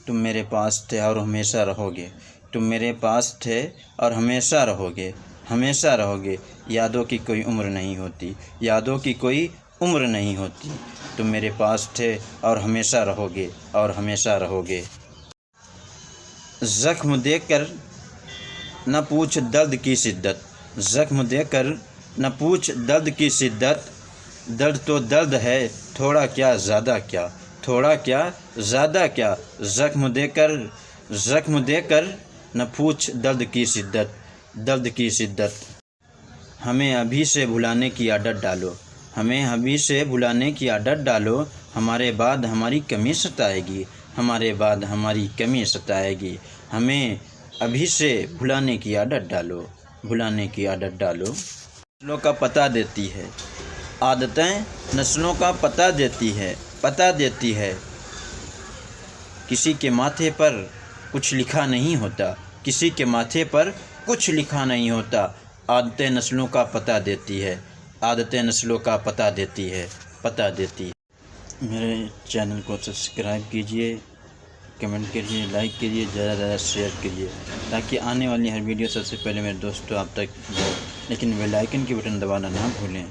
تم میرے پاس تھے اور ہمیشہ رہو گے، تم میرے پاس تھے اور ہمیشہ رہو گے، ہمیشہ رہو گے۔ یادوں کی کوئی عمر نہیں ہوتی، یادوں کی کوئی عمر نہیں ہوتی، تم میرے پاس تھے اور ہمیشہ رہو گے، اور ہمیشہ رہو گے۔ زخم دے کر نہ پوچھ درد کی شدت، زخم دے کر نہ پوچھ درد کی شدت، درد تو درد ہے، تھوڑا کیا زیادہ کیا، تھوڑا کیا زیادہ کیا۔ زخم دے کر نہ پوچھ درد کی شدت، درد کی شدت۔ ہمیں ابھی سے بھلانے کی عادت ڈالو، ہمیں ابھی سے بھلانے کی عادت ڈالو، ہمارے بعد ہماری کمی ستائے گی، ہمارے بعد ہماری کمی ستائے گی۔ ہمیں ابھی سے بھلانے کی عادت ڈالو، بھلانے کی عادت ڈالو۔ نسلوں کا پتہ دیتی ہے، عادتیں نسلوں کا پتہ دیتی ہے، پتہ دیتی ہے۔ کسی کے ماتھے پر کچھ لکھا نہیں ہوتا، کسی کے ماتھے پر کچھ لکھا نہیں ہوتا، عادتیں نسلوں کا پتہ دیتی ہے، عادتیں نسلوں کا پتہ دیتی ہے، پتہ دیتی ہے۔ میرے چینل کو سبسکرائب کیجئے، کمنٹ کیجئے، لائک کیجئے، زیادہ سے زیادہ شیئر کیجئے، تاکہ آنے والی ہر ویڈیو سب سے پہلے میرے دوستوں آپ تک جائے۔ لیکن بیل آئیکن کی بٹن دبانا نہ بھولیں۔